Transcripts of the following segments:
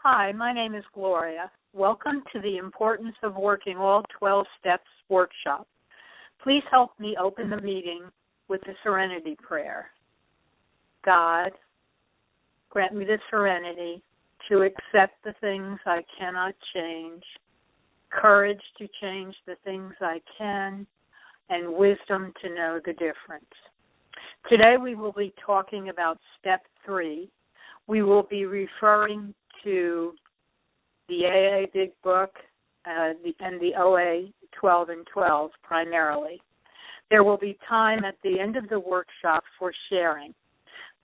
Hi, my name is Gloria. Welcome to the Importance of Working All 12 Steps workshop. Please help me open the meeting with the Serenity Prayer. God, grant me the serenity to accept the things I cannot change, courage to change the things I can, and wisdom to know the difference. Today we will be talking about Step 3. We will be referring to the AA Big Book and the OA 12 and 12 primarily. There will be time at the end of the workshop for sharing.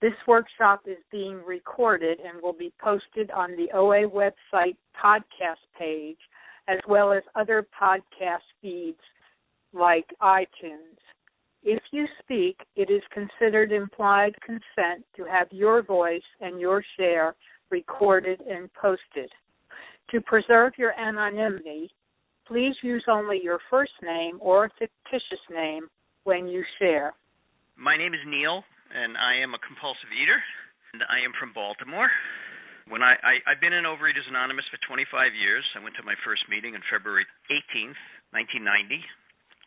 This workshop is being recorded and will be posted on the OA website podcast page, as well as other podcast feeds like iTunes. If you speak, it is considered implied consent to have your voice and your share recorded and posted. To preserve your anonymity, please use only your first name or a fictitious name when you share. My name is Neil, and I am a compulsive eater, and I am from Baltimore. When I've been in Overeaters Anonymous for 25 years. I went to my first meeting on February 18th, 1990.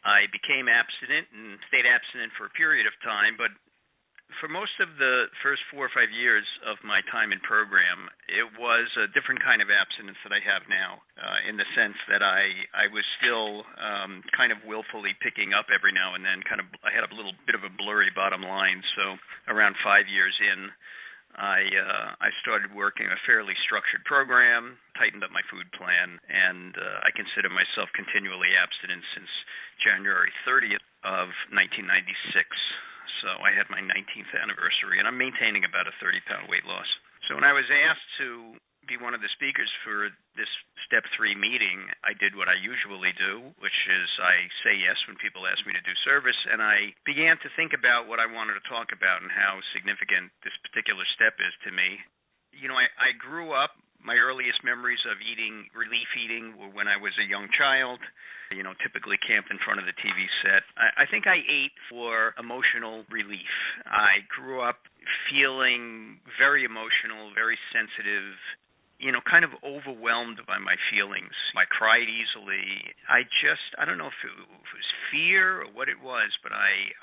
I became abstinent and stayed abstinent for a period of time, but for most of the first 4 or 5 years of my time in program, it was a different kind of abstinence that I have now, in the sense that I was still kind of willfully picking up every now and then. I had a little bit of a blurry bottom line. So around 5 years in, I started working a fairly structured program, tightened up my food plan, and I consider myself continually abstinent since January 30th of 1996. So I had my 19th anniversary, and I'm maintaining about a 30-pound weight loss. So when I was asked to be one of the speakers for this Step 3 meeting, I did what I usually do, which is I say yes when people ask me to do service, and I began to think about what I wanted to talk about and how significant this particular step is to me. You know, I grew up, my earliest memories of relief eating were when I was a young child, typically camped in front of the TV set. I think I ate for emotional relief. I grew up feeling very emotional, very sensitive, kind of overwhelmed by my feelings. I cried easily. I don't know if it was fear or what it was, but I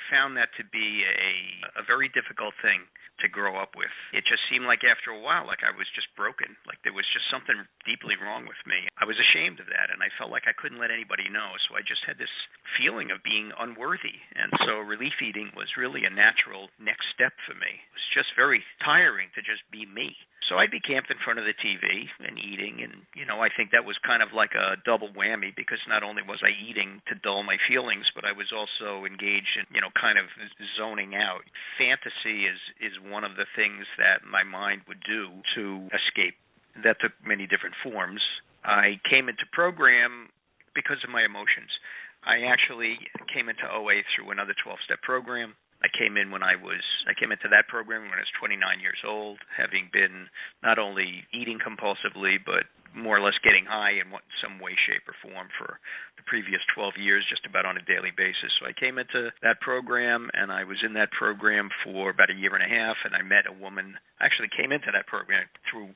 found that to be a very difficult thing to grow up with. It just seemed like after a while, like I was just broken, like there was just something deeply wrong with me. I was ashamed of that, and I felt like I couldn't let anybody know, so I just had this feeling of being unworthy, and so relief eating was really a natural next step for me. It was just very tiring to just be me. So I'd be camped in front of the TV and eating, and, I think that was kind of like a double whammy, because not only was I eating to dull my feelings, but I was also engaged in, kind of zoning out. Fantasy is one of the things that my mind would do to escape. That took many different forms. I came into program because of my emotions. I actually came into OA through another 12-step program. I came into that program when I was 29 years old, having been not only eating compulsively, but more or less getting high in some way, shape, or form for the previous 12 years, just about on a daily basis. So I came into that program, and I was in that program for about a year and a half, and I met a woman. I actually came into that program through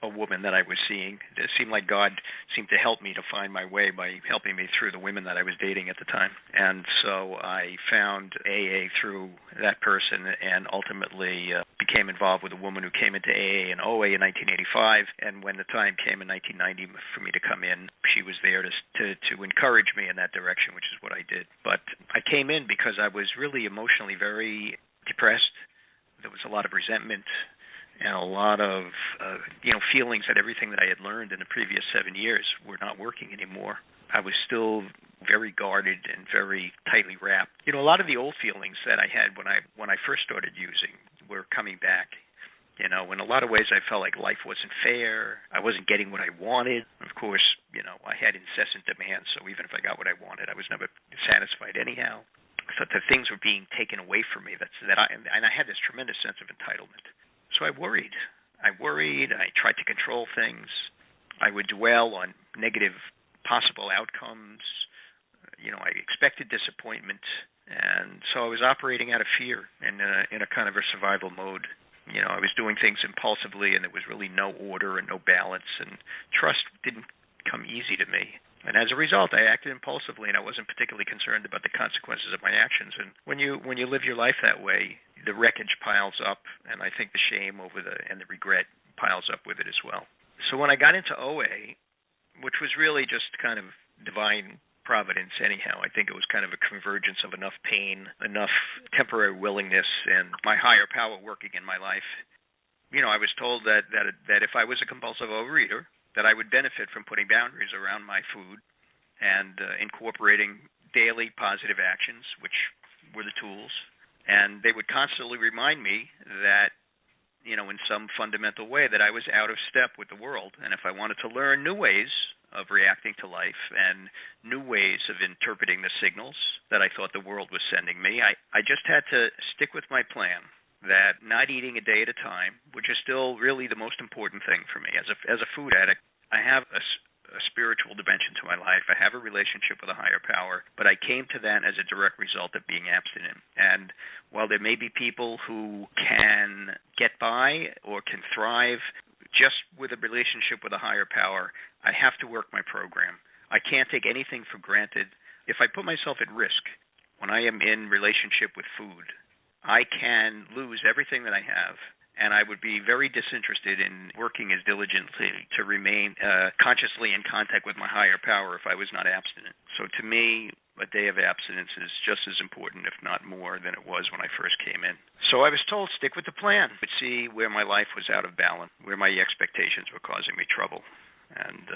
a woman that I was seeing. It seemed like God seemed to help me to find my way by helping me through the women that I was dating at the time. And so I found AA through that person, and ultimately became involved with a woman who came into AA and OA in 1985. And when the time came in 1990 for me to come in, she was there to encourage me in that direction, which is what I did. But I came in because I was really emotionally very depressed. There was a lot of resentment and a lot of feelings that everything that I had learned in the previous 7 years were not working anymore. I was still very guarded and very tightly wrapped. A lot of the old feelings that I had when I first started using were coming back. In a lot of ways I felt like life wasn't fair. I wasn't getting what I wanted. Of course, I had incessant demands, so even if I got what I wanted, I was never satisfied anyhow. So the things were being taken away from me. And I had this tremendous sense of entitlement. So I worried. I tried to control things. I would dwell on negative possible outcomes. I expected disappointment. And so I was operating out of fear in a kind of a survival mode. I was doing things impulsively, and there was really no order and no balance, and trust didn't come easy to me. And as a result, I acted impulsively, and I wasn't particularly concerned about the consequences of my actions. And when you live your life that way, the wreckage piles up, and I think the shame and the regret piles up with it as well. So when I got into OA, which was really just kind of divine providence anyhow, I think it was kind of a convergence of enough pain, enough temporary willingness, and my higher power working in my life. I was told that if I was a compulsive overeater, that I would benefit from putting boundaries around my food and incorporating daily positive actions, which were the tools. And they would constantly remind me that, in some fundamental way, that I was out of step with the world. And if I wanted to learn new ways of reacting to life and new ways of interpreting the signals that I thought the world was sending me, I just had to stick with my plan, that not eating a day at a time, which is still really the most important thing for me. As a food addict, I have a spiritual dimension to my life. I have a relationship with a higher power, but I came to that as a direct result of being abstinent. And while there may be people who can get by or can thrive just with a relationship with a higher power, I have to work my program. I can't take anything for granted. If I put myself at risk when I am in relationship with food, I can lose everything that I have, and I would be very disinterested in working as diligently to remain consciously in contact with my higher power if I was not abstinent. So to me, a day of abstinence is just as important, if not more, than it was when I first came in. So I was told, stick with the plan, but see where my life was out of balance, where my expectations were causing me trouble. And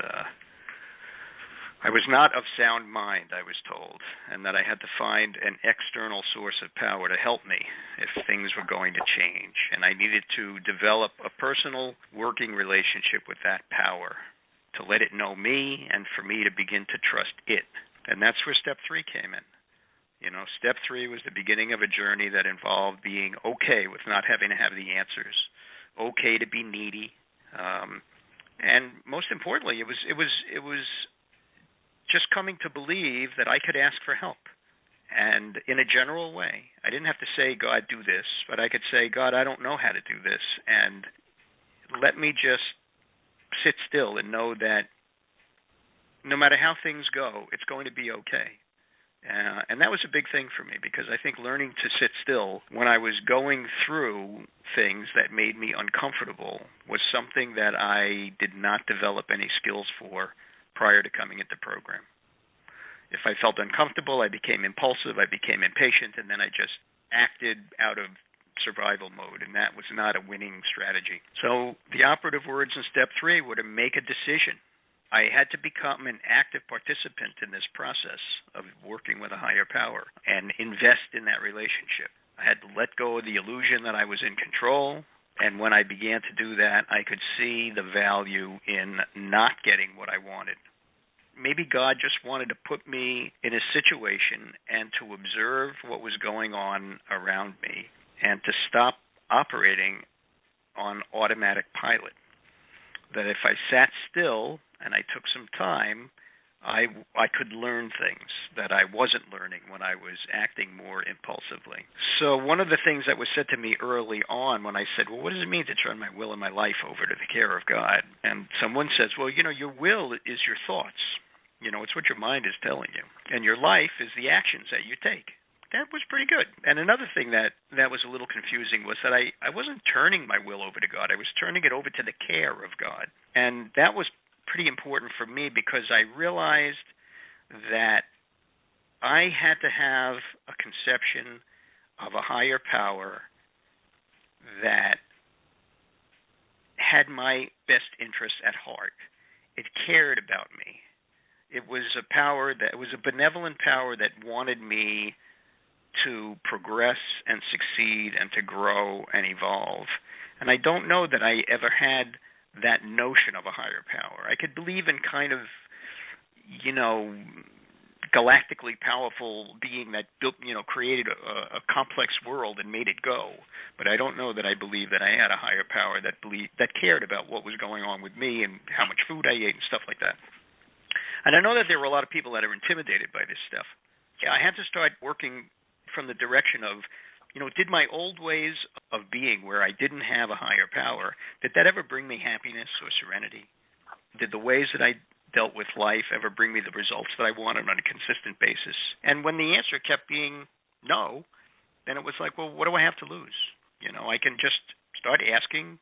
I was not of sound mind, I was told, and that I had to find an external source of power to help me if things were going to change. And I needed to develop a personal working relationship with that power, to let it know me and for me to begin to trust it. And that's where step 3 came in. Step 3 was the beginning of a journey that involved being okay with not having to have the answers, okay to be needy, and most importantly, it was just coming to believe that I could ask for help. And in a general way, I didn't have to say, God, do this, but I could say, God, I don't know how to do this, and let me just sit still and know that no matter how things go, it's going to be okay. And that was a big thing for me, because I think learning to sit still when I was going through things that made me uncomfortable was something that I did not develop any skills for prior to coming into program. If I felt uncomfortable, I became impulsive, I became impatient, and then I just acted out of survival mode, and that was not a winning strategy. So the operative words in step 3 were to make a decision. I had to become an active participant in this process of working with a higher power and invest in that relationship. I had to let go of the illusion that I was in control, and when I began to do that, I could see the value in not getting what I wanted. Maybe God just wanted to put me in a situation and to observe what was going on around me and to stop operating on automatic pilot. That if I sat still and I took some time, I could learn things that I wasn't learning when I was acting more impulsively. So one of the things that was said to me early on when I said, well, what does it mean to turn my will and my life over to the care of God? And someone says, well, your will is your thoughts. It's what your mind is telling you. And your life is the actions that you take. That was pretty good. And another thing that was a little confusing was that I wasn't turning my will over to God. I was turning it over to the care of God. And that was pretty important for me, because I realized that I had to have a conception of a higher power that had my best interests at heart. It cared about me. It was a benevolent power that wanted me to progress and succeed and to grow and evolve. And I don't know that I ever had that notion of a higher power. I could believe in kind of, galactically powerful being that built, created a complex world and made it go. But I don't know that I believe that I had a higher power that cared about what was going on with me and how much food I ate and stuff like that. And I know that there were a lot of people that are intimidated by this stuff. Yeah, I had to start working from the direction of Did my old ways of being where I didn't have a higher power, did that ever bring me happiness or serenity? Did the ways that I dealt with life ever bring me the results that I wanted on a consistent basis? And when the answer kept being no, then it was like, well, what do I have to lose? I can just start asking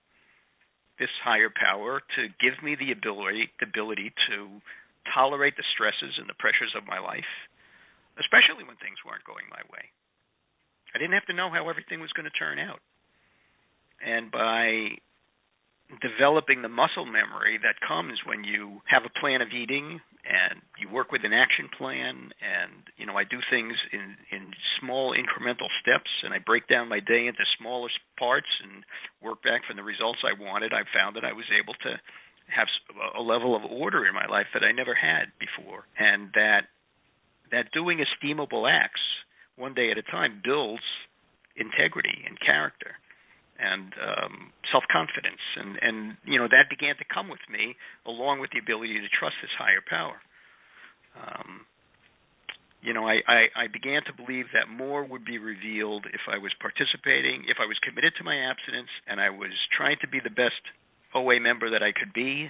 this higher power to give me the ability to tolerate the stresses and the pressures of my life, especially when things weren't going my way. I didn't have to know how everything was going to turn out. And by developing the muscle memory that comes when you have a plan of eating and you work with an action plan, and I do things in small incremental steps, and I break down my day into smaller parts and work back from the results I wanted, I found that I was able to have a level of order in my life that I never had before, and that doing esteemable acts one day at a time builds integrity and character and self-confidence, and that began to come with me, along with the ability to trust this higher power. I began to believe that more would be revealed if I was participating, if I was committed to my abstinence, and I was trying to be the best OA member that I could be.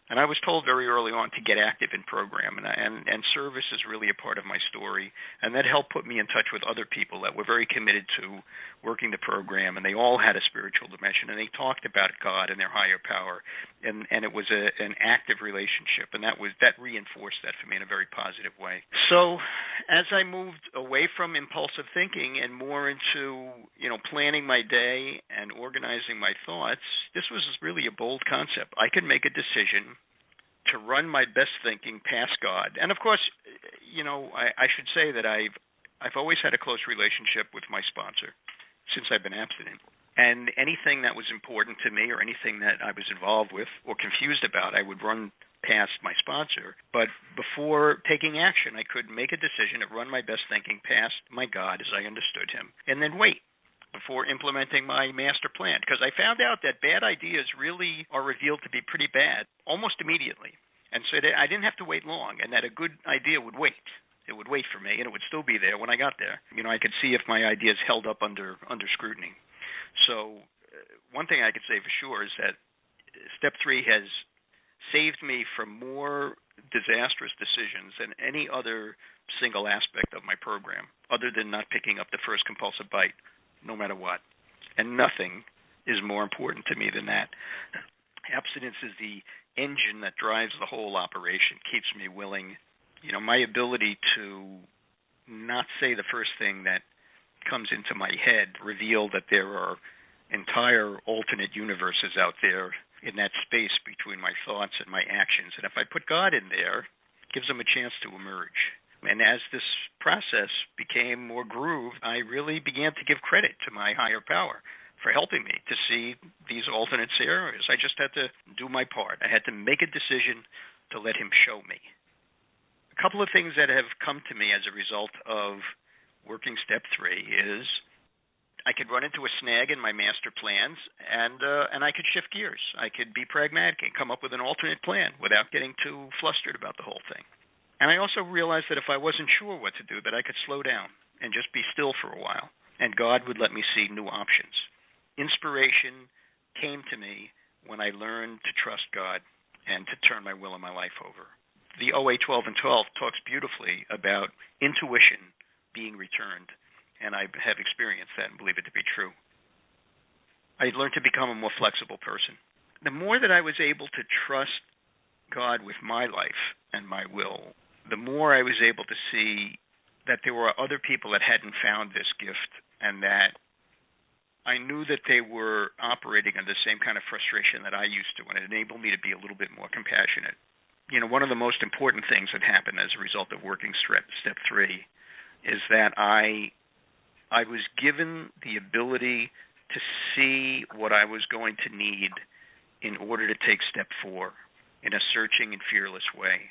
And I was told very early on to get active in program, and service is really a part of my story, and that helped put me in touch with other people that were very committed to working the program, and they all had a spiritual dimension, and they talked about God and their higher power, and it was an active relationship, and that reinforced that for me in a very positive way. So as I moved away from impulsive thinking and more into planning my day and organizing my thoughts, this was really a bold concept. I could make a decision to run my best thinking past God. And of course, I should say that I've always had a close relationship with my sponsor since I've been abstinent. And anything that was important to me or anything that I was involved with or confused about, I would run past my sponsor. But before taking action, I could make a decision to run my best thinking past my God as I understood him, and then wait before implementing my master plan, because I found out that bad ideas really are revealed to be pretty bad almost immediately. And so I didn't have to wait long, and that a good idea would wait. It would wait for me, and it would still be there when I got there. I could see if my ideas held up under scrutiny. So one thing I could say for sure is that Step 3 has saved me from more disastrous decisions than any other single aspect of my program, other than not picking up the first compulsive bite, no matter what. And nothing is more important to me than that. Abstinence is the engine that drives the whole operation, keeps me willing. My ability to not say the first thing that comes into my head revealed that there are entire alternate universes out there in that space between my thoughts and my actions. And if I put God in there, it gives them a chance to emerge. And as this process became more grooved, I really began to give credit to my higher power for helping me to see these alternate scenarios. I just had to do my part. I had to make a decision to let him show me. A couple of things that have come to me as a result of working Step 3 is I could run into a snag in my master plans, and I could shift gears. I could be pragmatic and come up with an alternate plan without getting too flustered about the whole thing. And I also realized that if I wasn't sure what to do, that I could slow down and just be still for a while, and God would let me see new options. Inspiration came to me when I learned to trust God and to turn my will and my life over. The OA 12 and 12 talks beautifully about intuition being returned, and I have experienced that and believe it to be true. I learned to become a more flexible person. The more that I was able to trust God with my life and my will, the more I was able to see that there were other people that hadn't found this gift, and that I knew that they were operating under the same kind of frustration that I used to, and it enabled me to be a little bit more compassionate. One of the most important things that happened as a result of working Step 3 is that I was given the ability to see what I was going to need in order to take Step 4 in a searching and fearless way.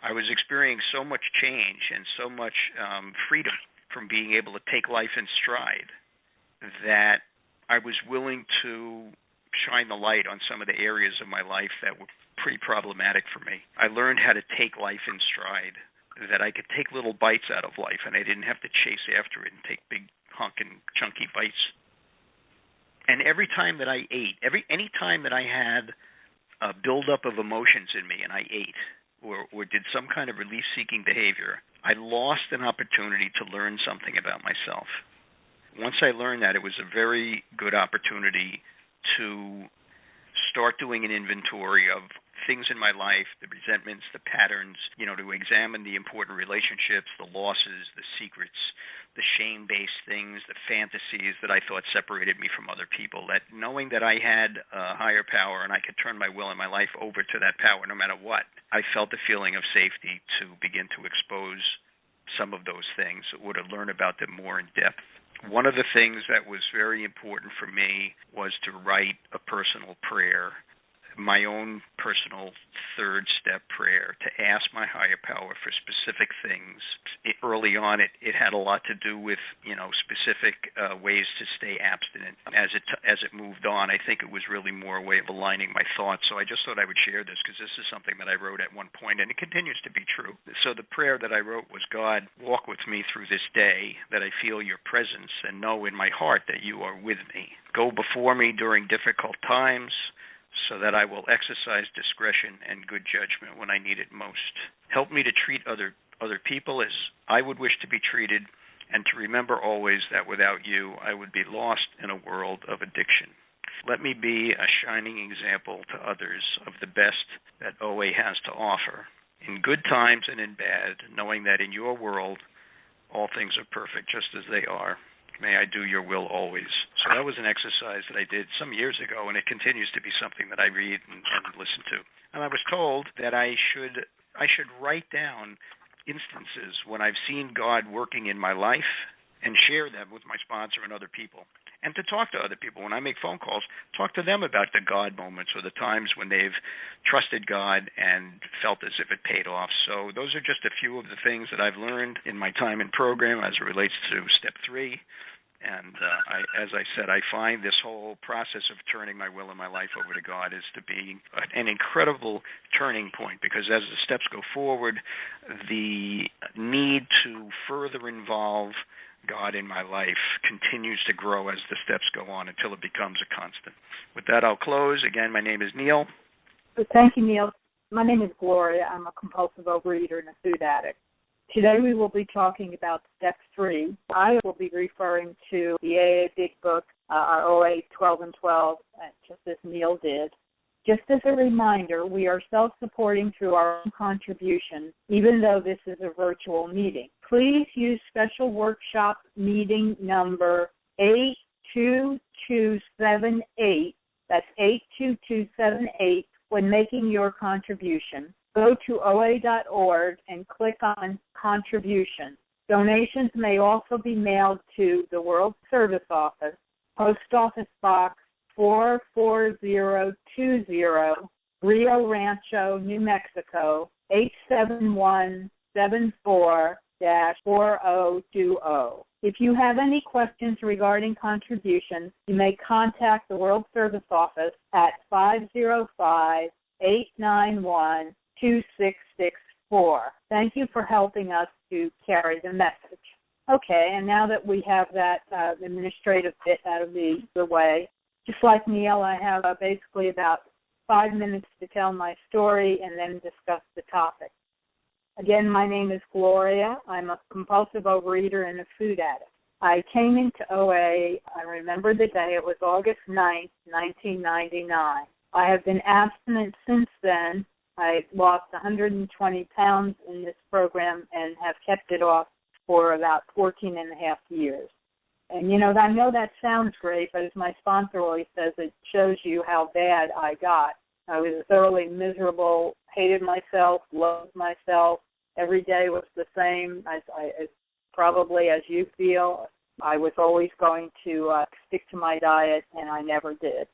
I was experiencing so much change and so much freedom from being able to take life in stride that I was willing to shine the light on some of the areas of my life that were pretty problematic for me. I learned how to take life in stride, that I could take little bites out of life, and I didn't have to chase after it and take big hunk and chunky bites. And every time that I ate, any time that I had a buildup of emotions in me and I ate or did some kind of relief-seeking behavior, I lost an opportunity to learn something about myself. Once I learned that, it was a very good opportunity to start doing an inventory of things in my life, the resentments, the patterns, to examine the important relationships, the losses, the secrets, the shame-based things, the fantasies that I thought separated me from other people. That knowing that I had a higher power and I could turn my will and my life over to that power no matter what, I felt a feeling of safety to begin to expose some of those things or to learn about them more in depth. One of the things that was very important for me was to write a personal prayer, my own personal third-step prayer, to ask my higher power for specific things. Early on, it had a lot to do with, specific ways to stay abstinent. As it moved on, I think it was really more a way of aligning my thoughts. So I just thought I would share this because this is something that I wrote at one point, and it continues to be true. So the prayer that I wrote was, God, walk with me through this day, that I feel your presence and know in my heart that you are with me. Go before me during difficult times, so that I will exercise discretion and good judgment when I need it most. Help me to treat other people as I would wish to be treated, and to remember always that without you, I would be lost in a world of addiction. Let me be a shining example to others of the best that OA has to offer, in good times and in bad, knowing that in your world, all things are perfect just as they are. May I do your will always. So that was an exercise that I did some years ago, and it continues to be something that I read and listen to. And I was told that I should write down instances when I've seen God working in my life and share them with my sponsor and other people. And to talk to other people. When I make phone calls, talk to them about the God moments or the times when they've trusted God and felt as if it paid off. So those are just a few of the things that I've learned in my time in program as it relates to Step 3. And as I said, I find this whole process of turning my will and my life over to God is to be an incredible turning point, because as the steps go forward, the need to further involve God in my life continues to grow as the steps go on until it becomes a constant. With that, I'll close. Again, my name is Neil. Thank you, Neil. My name is Gloria. I'm a compulsive overeater and a food addict. Today we will be talking about Step 3. I will be referring to the AA Big Book, our OA 12 and 12, just as Neil did. Just as a reminder, we are self-supporting through our own contribution, even though this is a virtual meeting. Please use special workshop meeting number 82278, that's 82278, when making your contribution. Go to OA.org and click on Contribution. Donations may also be mailed to the World Service Office, Post Office Box 44020, Rio Rancho, New Mexico, 87174-4020. If you have any questions regarding contributions, you may contact the World Service Office at 505-891-2664. Thank you for helping us to carry the message. Okay, and now that we have that administrative bit out of the way, just like Neil, I have basically about 5 minutes to tell my story and then discuss the topic. Again, my name is Gloria. I'm a compulsive overeater and a food addict. I came into OA, I remember the day, it was August 9th, 1999. I have been abstinent since then. I lost 120 pounds in this program and have kept it off for about 14 and a half years. And, I know that sounds great, but as my sponsor always says, it shows you how bad I got. I was thoroughly miserable, hated myself, loathed myself. Every day was the same, as probably as you feel. I was always going to stick to my diet, and I never did. It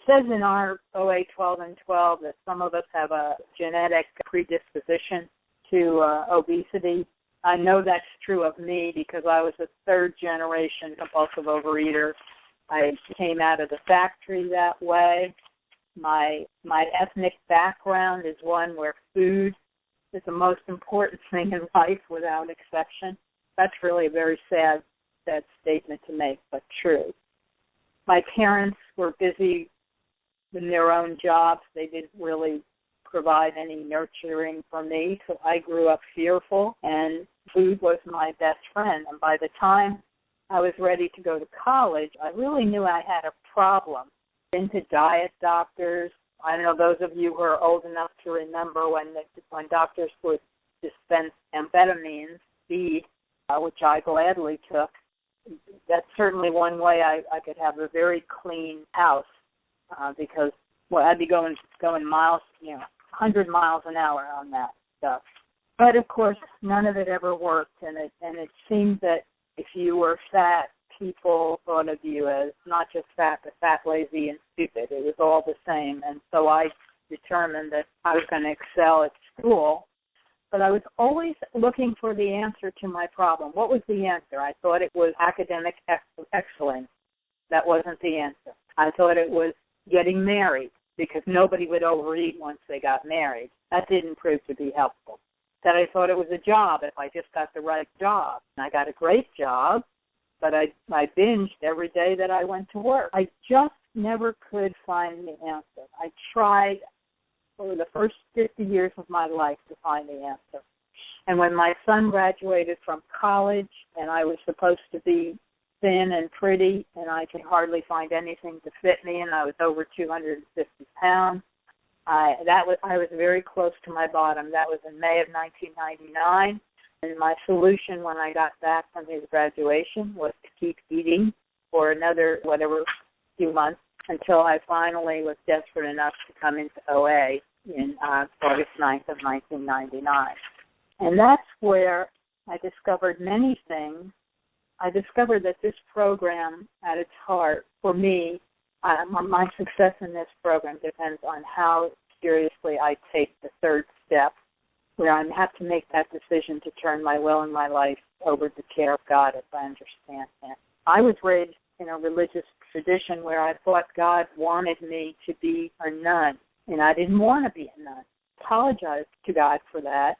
says in our OA 12 and 12 that some of us have a genetic predisposition to obesity. I know that's true of me because I was a third-generation compulsive overeater. I came out of the factory that way. My ethnic background is one where food is the most important thing in life without exception. That's really a very sad sad statement to make, but true. My parents were busy in their own jobs. They didn't really provide any nurturing for me, so I grew up fearful, and food was my best friend. And by the time I was ready to go to college, I really knew I had a problem. Been to diet doctors. I don't know, those of you who are old enough to remember when doctors would dispense amphetamines, speed, which I gladly took. That's certainly one way I could have a very clean house because I'd be going miles, 100 miles an hour on that stuff. But of course, none of it ever worked, and it seemed that if you were fat, people thought of you as not just fat, but fat, lazy, and stupid. It was all the same, and so I determined that I was going to excel at school. But I was always looking for the answer to my problem. What was the answer? I thought it was academic excellence. That wasn't the answer. I thought it was getting married because nobody would overeat once they got married. That didn't prove to be helpful. That I thought it was a job if I just got the right job. And I got a great job, but I binged every day that I went to work. I just never could find the answer. I tried for the first 50 years of my life to find the answer. And when my son graduated from college and I was supposed to be thin and pretty and I could hardly find anything to fit me and I was over 250 pounds, I was very close to my bottom. That was in May of 1999. And my solution when I got back from his graduation was to keep eating for another, few months until I finally was desperate enough to come into OA in August 9th of 1999. And that's where I discovered many things. I discovered that this program, at its heart, for me, my success in this program depends on how seriously I take the third step, where I have to make that decision to turn my will and my life over to the care of God as I understand it. I was raised in a religious tradition where I thought God wanted me to be a nun, and I didn't want to be a nun. I apologized to God for that,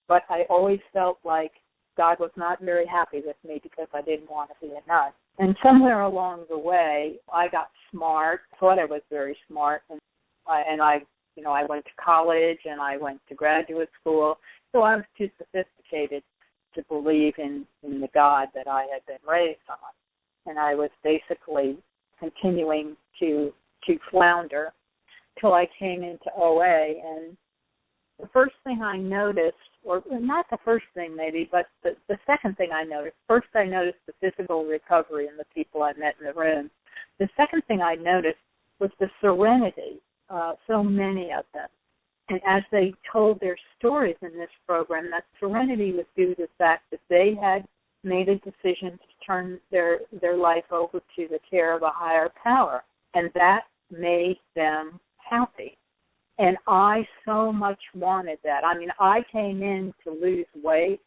but I always felt like God was not very happy with me because I didn't want to be a nun. And somewhere along the way, I got smart, thought I was very smart, and I went to college and I went to graduate school, so I was too sophisticated to believe in the God that I had been raised on. And I was basically continuing to flounder till I came into OA. And the first thing I noticed, or not the first thing maybe, but the second thing I noticed, first I noticed the physical recovery in the people I met in the room. The second thing I noticed was the serenity, so many of them. And as they told their stories in this program, that serenity was due to the fact that they had made a decision to turn their life over to the care of a higher power, and that made them happy. And I so much wanted that. I mean, I came in to lose weight,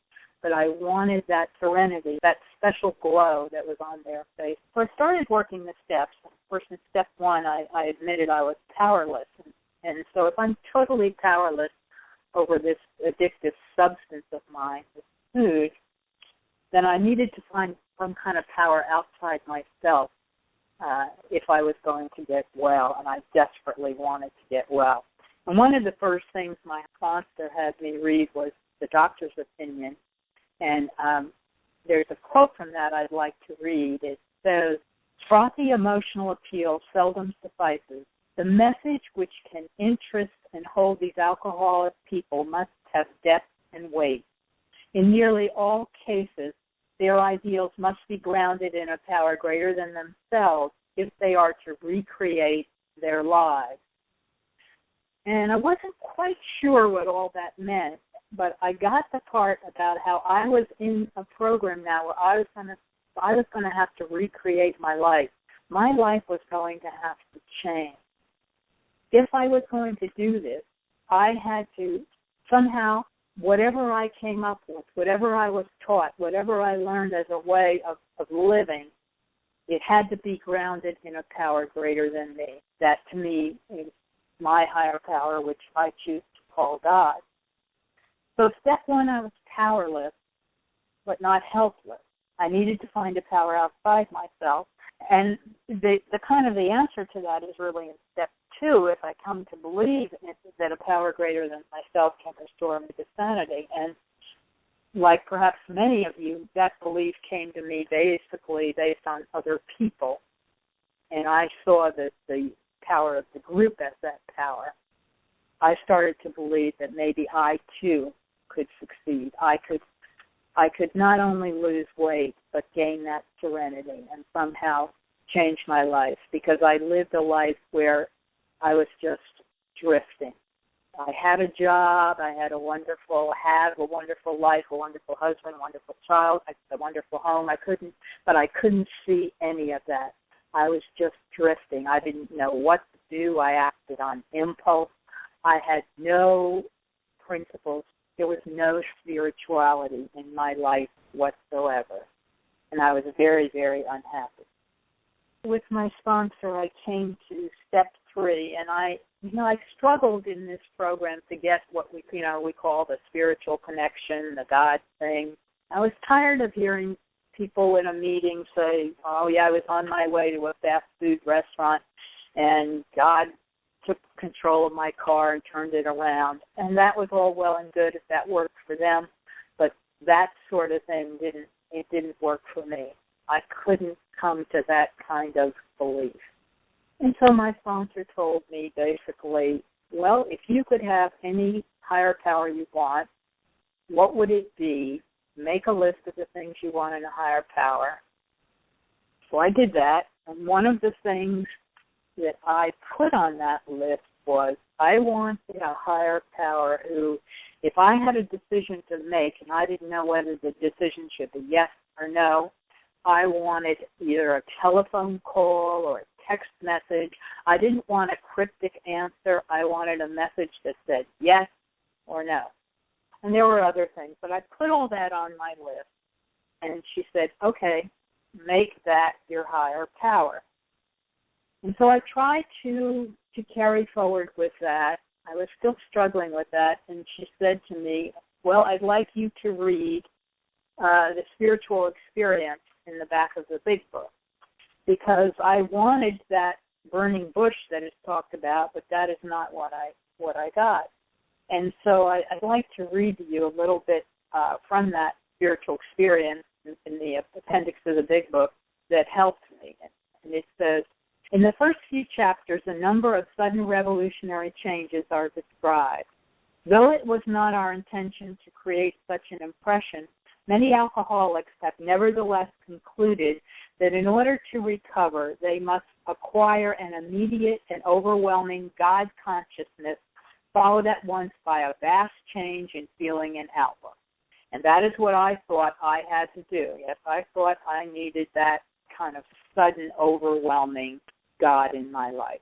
but I wanted that serenity, that special glow that was on their face. So I started working the steps. First, in step one, I admitted I was powerless. And so if I'm totally powerless over this addictive substance of mine, this food, then I needed to find some kind of power outside myself if I was going to get well, and I desperately wanted to get well. And one of the first things my sponsor had me read was the doctor's opinion, and there's a quote from that I'd like to read. It says, "Frothy emotional appeal seldom suffices. The message which can interest and hold these alcoholic people must have depth and weight. In nearly all cases, their ideals must be grounded in a power greater than themselves if they are to recreate their lives." And I wasn't quite sure what all that meant, but I got the part about how I was in a program now where I was going to have to recreate my life. My life was going to have to change. If I was going to do this, I had to somehow, whatever I came up with, whatever I was taught, whatever I learned as a way of living, it had to be grounded in a power greater than me. That, to me, is my higher power, which I choose to call God. So step one, I was powerless, but not helpless. I needed to find a power outside myself. And the answer to that is really in step 2, if I come to believe that a power greater than myself can restore me to sanity. And like perhaps many of you, that belief came to me basically based on other people. And I saw that the power of the group as that power. I started to believe that maybe I too could succeed. I could not only lose weight, but gain that serenity and somehow change my life, because I lived a life where I was just drifting. I had a job, I had a wonderful life, a wonderful husband, a wonderful child, a wonderful home. I couldn't see any of that. I was just drifting. I didn't know what to do. I acted on impulse. I had no principles. There was no spirituality in my life whatsoever. And I was very, very unhappy. With my sponsor, I came to step 3, and I struggled in this program to get what we call the spiritual connection, the God thing. I was tired of hearing people in a meeting say, oh, yeah, I was on my way to a fast food restaurant, and God took control of my car and turned it around. And that was all well and good if that worked for them, but that sort of thing didn't work for me. I couldn't come to that kind of belief. And so my sponsor told me basically, well, if you could have any higher power you want, what would it be? Make a list of the things you want in a higher power. So I did that, and one of the things that I put on that list was I wanted a higher power who, if I had a decision to make and I didn't know whether the decision should be yes or no, I wanted either a telephone call or a text message. I didn't want a cryptic answer. I wanted a message that said yes or no. And there were other things, but I put all that on my list. And she said, okay, make that your higher power. And so I tried to carry forward with that. I was still struggling with that. And she said to me, well, I'd like you to read the spiritual experience in the back of the big book, because I wanted that burning bush that is talked about, but that is not what I got. And so I'd like to read to you a little bit from that spiritual experience in the appendix of the big book that helped me. And it says, in the first few chapters, a number of sudden revolutionary changes are described. Though it was not our intention to create such an impression, many alcoholics have nevertheless concluded that in order to recover, they must acquire an immediate and overwhelming God consciousness, followed at once by a vast change in feeling and outlook. And that is what I thought I had to do. Yes, I thought I needed that kind of sudden, overwhelming God in my life.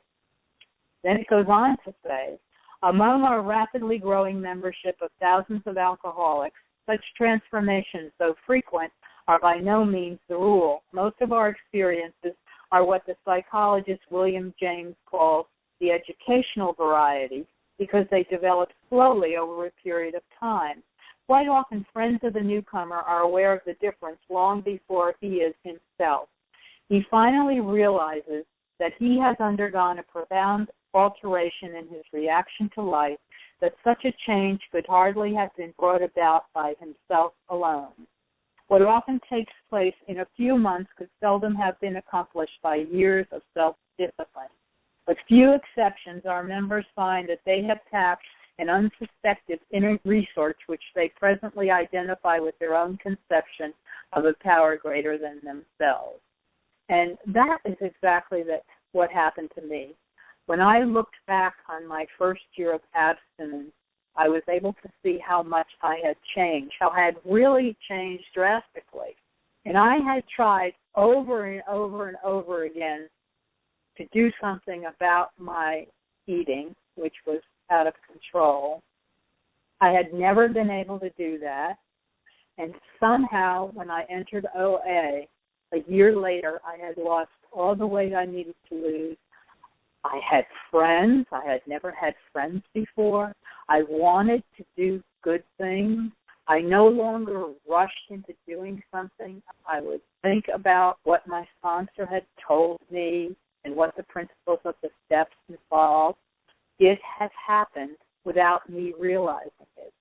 Then it goes on to say, among our rapidly growing membership of thousands of alcoholics, such transformations, though frequent, are by no means the rule. Most of our experiences are what the psychologist William James calls the educational variety, because they develop slowly over a period of time. Quite often, friends of the newcomer are aware of the difference long before he is himself. He finally realizes that he has undergone a profound alteration in his reaction to life, that such a change could hardly have been brought about by himself alone. What often takes place in a few months could seldom have been accomplished by years of self-discipline. With few exceptions, our members find that they have tapped an unsuspected inner resource which they presently identify with their own conception of a power greater than themselves. And that is exactly what happened to me. When I looked back on my first year of abstinence, I was able to see how much I had changed, how I had really changed drastically. And I had tried over and over and over again to do something about my eating, which was out of control. I had never been able to do that. And somehow, when I entered OA, a year later, I had lost all the weight I needed to lose. I had friends. I had never had friends before. I wanted to do good things. I no longer rushed into doing something. I would think about what my sponsor had told me and what the principles of the steps involved. It has happened without me realizing it.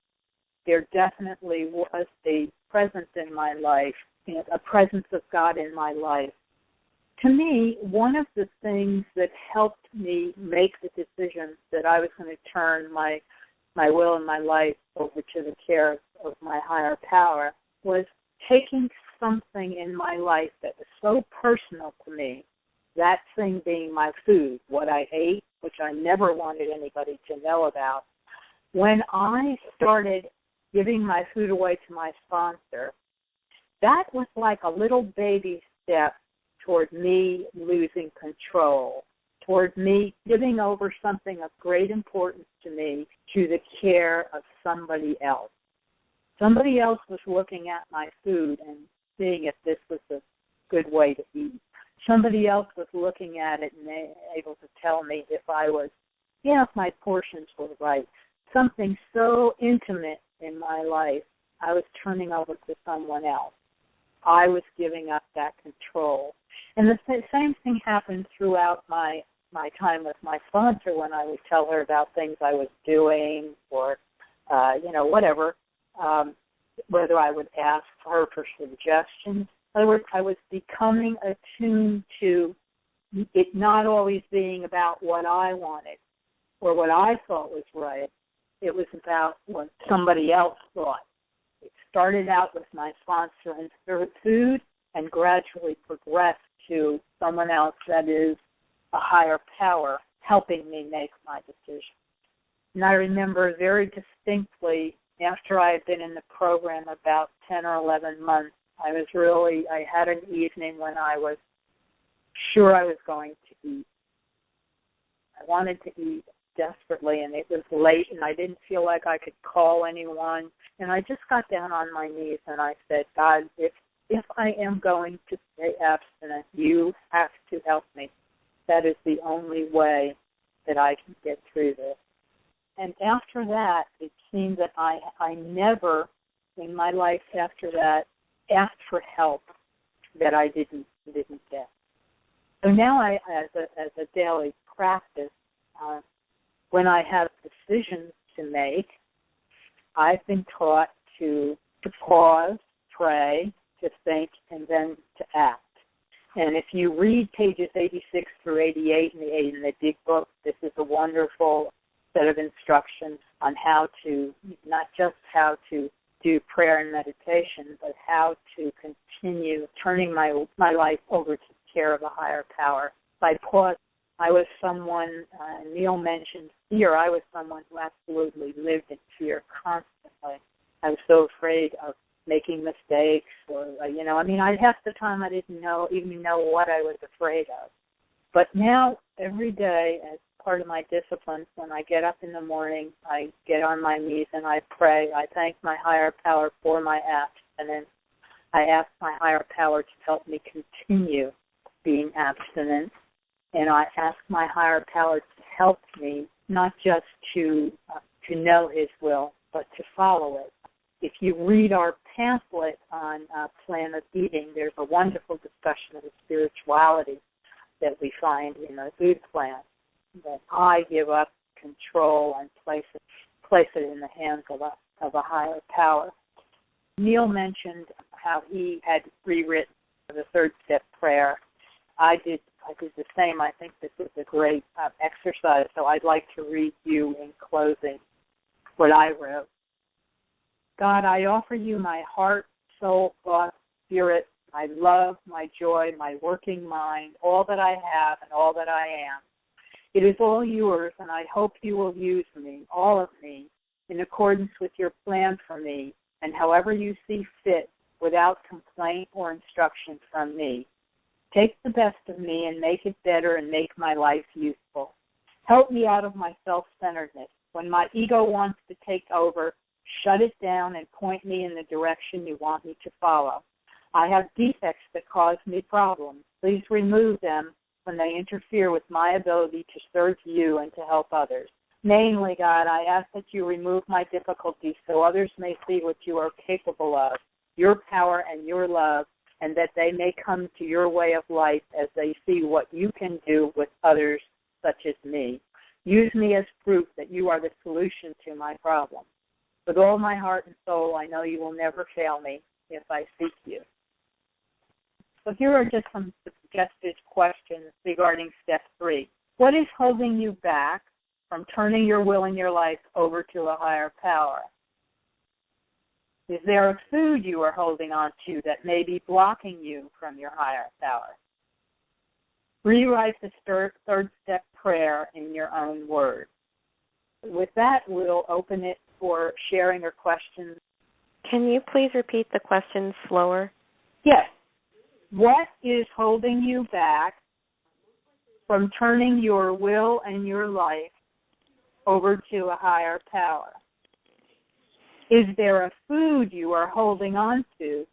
There definitely was a presence in my life, a presence of God in my life. To me, one of the things that helped me make the decision that I was going to turn my will and my life over to the care of my higher power was taking something in my life that was so personal to me, that thing being my food, what I ate, which I never wanted anybody to know about. When I started giving my food away to my sponsor, that was like a little baby step toward me losing control, toward me giving over something of great importance to me to the care of somebody else. Somebody else was looking at my food and seeing if this was a good way to eat. Somebody else was looking at it and able to tell me if if my portions were right. Something so intimate in my life, I was turning over to someone else. I was giving up that control. And the same thing happened throughout my time with my sponsor when I would tell her about things I was doing or, whatever, whether I would ask her for suggestions. In other words, I was becoming attuned to it not always being about what I wanted or what I thought was right. It was about what somebody else thought. It started out with my sponsor and food and gradually progressed to someone else that is a higher power helping me make my decision. And I remember very distinctly after I had been in the program about 10 or 11 months, I had an evening when I was sure I was going to eat. I wanted to eat desperately, and it was late, and I didn't feel like I could call anyone. And I just got down on my knees, and I said, God, if I am going to stay abstinent, you have to help me. That is the only way that I can get through this. And after that, it seemed that I never in my life after that asked for help that I didn't get. So now as a daily practice, when I have decisions to make, I've been taught to pause, pray, to think, and then to act. And if you read pages 86 through 88 in the big book, this is a wonderful set of instructions on not just how to do prayer and meditation, but how to continue turning my life over to the care of a higher power. By pause, I was someone, Neil mentioned fear, I was someone who absolutely lived in fear constantly. I was so afraid of making mistakes half the time I didn't even know what I was afraid of. But now, every day, as part of my discipline, when I get up in the morning, I get on my knees and I pray. I thank my higher power for my abstinence. I ask my higher power to help me continue being abstinent. And I ask my higher power to help me not just to know his will, but to follow it. If you read our pamphlet on Plan of Eating, there's a wonderful discussion of the spirituality that we find in the food plan, that I give up control and place it in the hands of a higher power. Neil mentioned how he had rewritten the third step prayer. I did the same. I think this is a great exercise, so I'd like to read you in closing what I wrote. God, I offer you my heart, soul, thought, spirit, my love, my joy, my working mind, all that I have and all that I am. It is all yours, and I hope you will use me, all of me, in accordance with your plan for me, and however you see fit, without complaint or instruction from me. Take the best of me and make it better and make my life useful. Help me out of my self-centeredness. When my ego wants to take over, shut it down and point me in the direction you want me to follow. I have defects that cause me problems. Please remove them when they interfere with my ability to serve you and to help others. Mainly, God, I ask that you remove my difficulties so others may see what you are capable of, your power and your love, and that they may come to your way of life as they see what you can do with others such as me. Use me as proof that you are the solution to my problem. With all my heart and soul, I know you will never fail me if I seek you. So here are just some suggested questions regarding step 3. What is holding you back from turning your will and your life over to a higher power? Is there a food you are holding on to that may be blocking you from your higher power? Rewrite the third step prayer in your own words. With that, we'll open it for sharing or questions. Can you please repeat the question slower? Yes. What is holding you back from turning your will and your life over to a higher power? Is there a food you are holding on to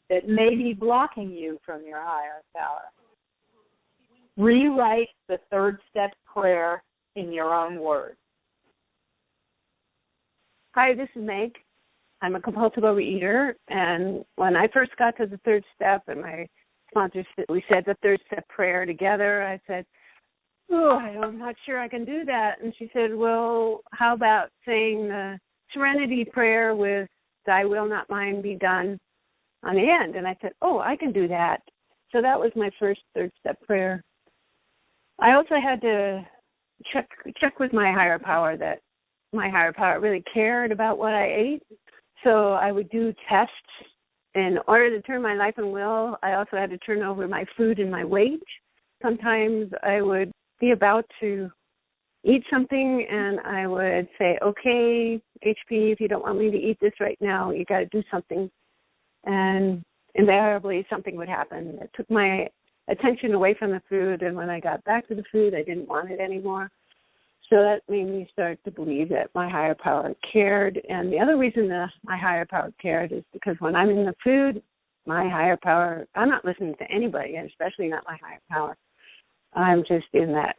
that may be blocking you from your higher power? Rewrite the third step prayer in your own words. Hi, this is Meg. I'm a compulsive overeater, and when I first got to the third step, and my sponsor said, we said the third step prayer together, I said, I'm not sure I can do that. And she said, well, how about saying the serenity prayer with thy will not mine be done on the end? And I said, I can do that. So that was my first third step prayer. I also had to check with my higher power that my higher power really cared about what I ate. So I would do tests. In order to turn my life and will, I also had to turn over my food and my weight. Sometimes I would be about to eat something and I would say, okay, HP, if you don't want me to eat this right now, you got to do something. And invariably something would happen. It took my attention away from the food, and when I got back to the food, I didn't want it anymore. So that made me start to believe that my higher power cared. And the other reason that my higher power cared is because when I'm in the food, my higher power, I'm not listening to anybody, especially not my higher power. I'm just in that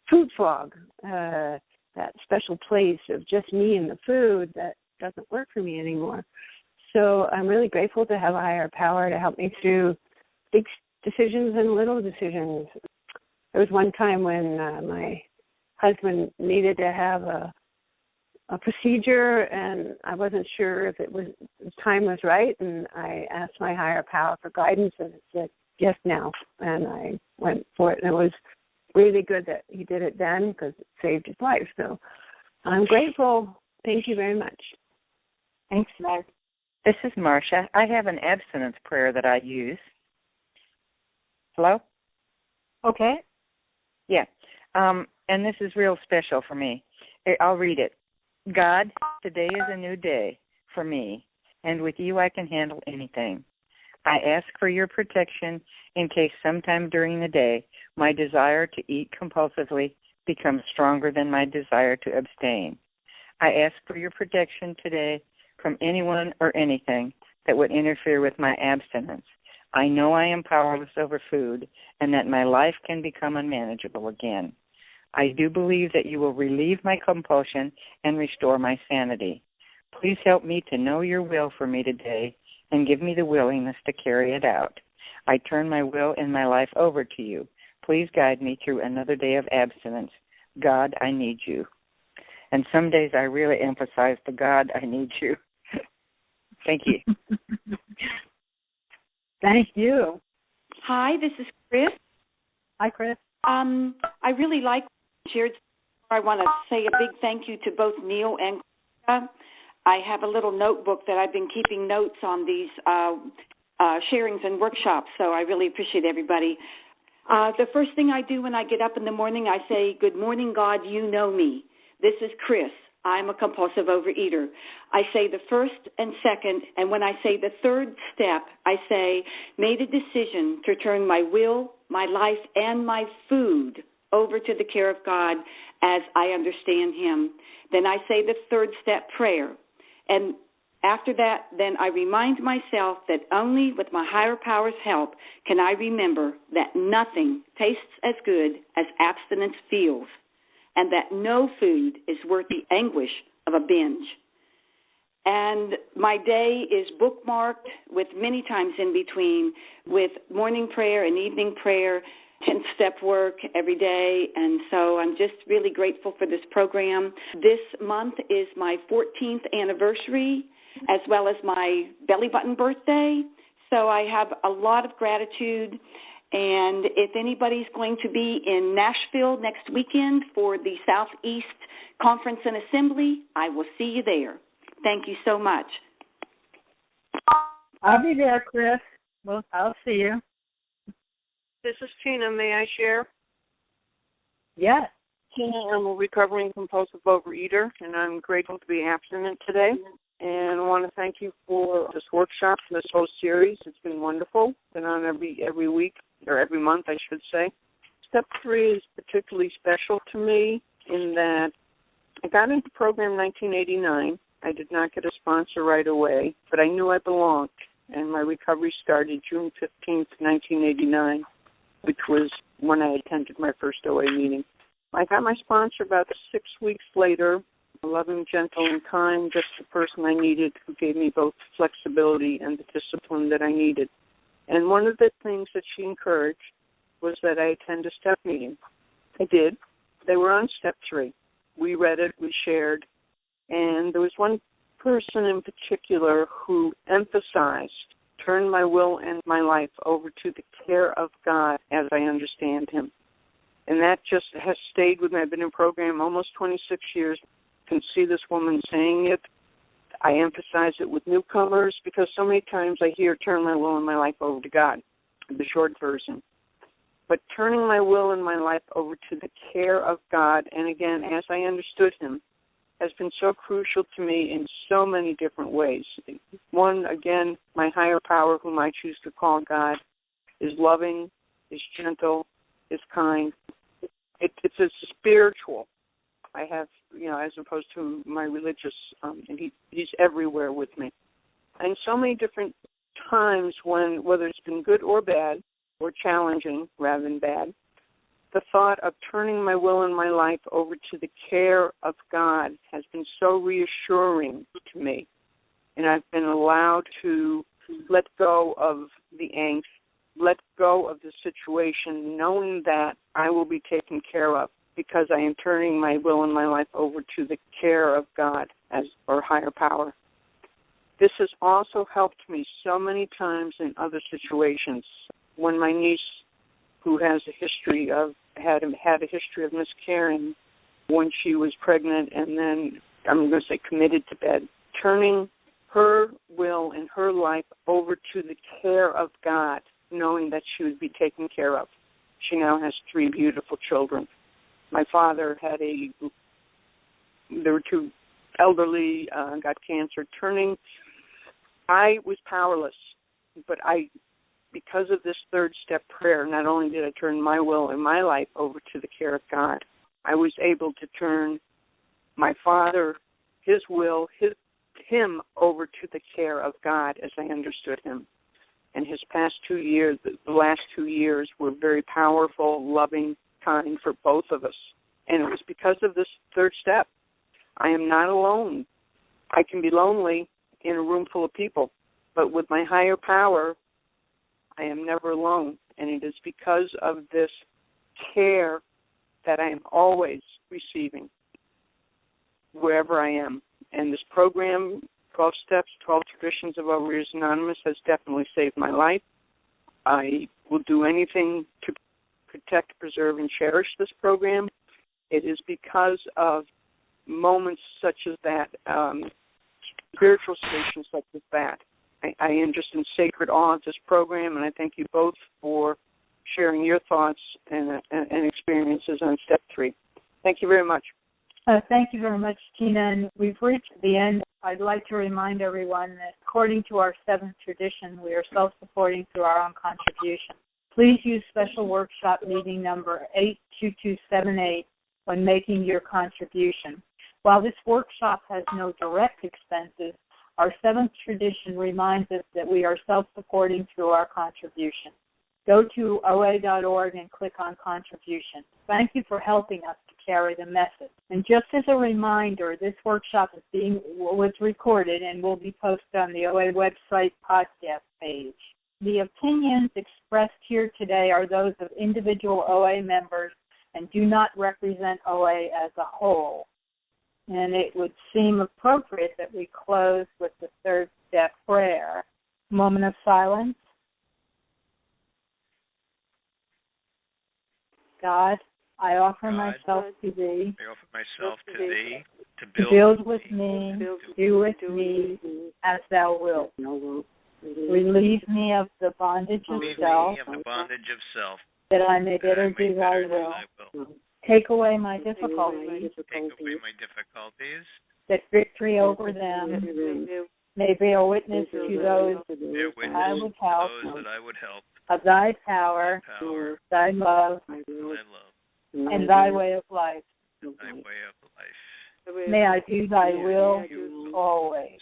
food fog, that special place of just me and the food that doesn't work for me anymore. So I'm really grateful to have a higher power to help me through big decisions and little decisions. There was one time when my husband needed to have a procedure, and I wasn't sure if the time was right, and I asked my higher power for guidance, and it said, yes, now, and I went for it, and it was really good that he did it then because it saved his life. So I'm grateful. Thank you very much. Thanks, Meg. This is Marcia. I have an abstinence prayer that I use. Hello? Okay. Yeah. And this is real special for me. I'll read it. God, today is a new day for me, and with you I can handle anything. I ask for your protection in case sometime during the day my desire to eat compulsively becomes stronger than my desire to abstain. I ask for your protection today from anyone or anything that would interfere with my abstinence. I know I am powerless over food and that my life can become unmanageable again. I do believe that you will relieve my compulsion and restore my sanity. Please help me to know your will for me today and give me the willingness to carry it out. I turn my will and my life over to you. Please guide me through another day of abstinence. God, I need you. And some days I really emphasize the God, I need you. Thank you. Thank you. Hi, this is Chris. Hi, Chris. I really like what you shared. I want to say a big thank you to both Neil and Krista. I have a little notebook that I've been keeping notes on these sharings and workshops, so I really appreciate everybody. The first thing I do when I get up in the morning, I say, good morning, God, you know me. This is Chris. I'm a compulsive overeater. I say the first and second, and when I say the third step, I say, made a decision to turn my will, my life, and my food over to the care of God as I understand Him. Then I say the third step prayer. And after that, then I remind myself that only with my higher power's help can I remember that nothing tastes as good as abstinence feels. and that no food is worth the anguish of a binge. And my day is bookmarked with many times in between with morning prayer and evening prayer, 10-step work every day. And so I'm just really grateful for this program. This month is my 14th anniversary as well as my belly button birthday. So I have a lot of gratitude. And if anybody's going to be in Nashville next weekend for the Southeast Conference and Assembly, I will see you there. Thank you so much. I'll be there, Chris. Well, I'll see you. This is Tina. May I share? Yes. Tina, I'm a recovering compulsive overeater, and I'm grateful to be abstinent today. And I want to thank you for this workshop, this whole series. It's been wonderful. Been on every week, or every month, I should say. Step 3 is particularly special to me in that I got into the program in 1989. I did not get a sponsor right away, but I knew I belonged. And my recovery started June 15th, 1989, which was when I attended my first OA meeting. I got my sponsor about 6 weeks later, loving, gentle, and kind, just the person I needed who gave me both flexibility and the discipline that I needed. And one of the things that she encouraged was that I attend a step meeting. I did. They were on step 3. We read it, we shared, and there was one person in particular who emphasized, turn my will and my life over to the care of God as I understand Him. And that just has stayed with me. I've been in program almost 26 years. I can see this woman saying it. I emphasize it with newcomers because so many times I hear turn my will and my life over to God, the short version. But turning my will and my life over to the care of God, and again, as I understood Him, has been so crucial to me in so many different ways. One, again, my higher power, whom I choose to call God, is loving, is gentle, is kind. It's a spiritual. I have, as opposed to my religious, and he's everywhere with me. And so many different times when, whether it's been good or bad, or challenging rather than bad, the thought of turning my will and my life over to the care of God has been so reassuring to me. And I've been allowed to let go of the angst, let go of the situation, knowing that I will be taken care of because I am turning my will and my life over to the care of God or higher power. This has also helped me so many times in other situations. When my niece, who has a history of had a history of miscarrying when she was pregnant, and then I'm going to say committed to bed, turning her will and her life over to the care of God, knowing that she would be taken care of. She now has 3 beautiful children. My father there were 2 elderly, got cancer. I was powerless, but because of this 3rd step prayer, not only did I turn my will and my life over to the care of God, I was able to turn my father, his will, him over to the care of God as I understood him. And his past 2 years, the last 2 years, were very powerful, loving, kind for both of us. And it was because of this 3rd step. I am not alone. I can be lonely in a room full of people, but with my higher power, I am never alone, and it is because of this care that I am always receiving wherever I am. And this program, 12 Steps, 12 Traditions of Overeaters Anonymous, has definitely saved my life. I will do anything to protect, preserve, and cherish this program. It is because of moments such as that, spiritual stations such as that. I am just in sacred awe of this program, and I thank you both for sharing your thoughts and experiences on Step 3. Thank you very much. Thank you very much, Tina. And we've reached the end. I'd like to remind everyone that according to our 7th tradition, we are self-supporting through our own contribution. Please use special workshop meeting number 82278 when making your contribution. While this workshop has no direct expenses, our 7th tradition reminds us that we are self-supporting through our contribution. Go to OA.org and click on contributions. Thank you for helping us to carry the message. And just as a reminder, this workshop was recorded and will be posted on the OA website podcast page. The opinions expressed here today are those of individual OA members and do not represent OA as a whole. And it would seem appropriate that we close with the third step prayer. Moment of silence. God, I offer myself to Thee. I offer myself to Thee to build with me, do with me as Thou wilt. Relieve me of the bondage of self, that I may better do Thy will. Take away my difficulties, that victory over them may bear witness to those I would help, of Thy power, Thy love, and Thy way of life. May I do Thy will always.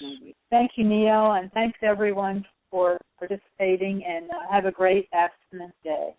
Thank you, Neil, and thanks everyone for participating, and have a great abstinence day.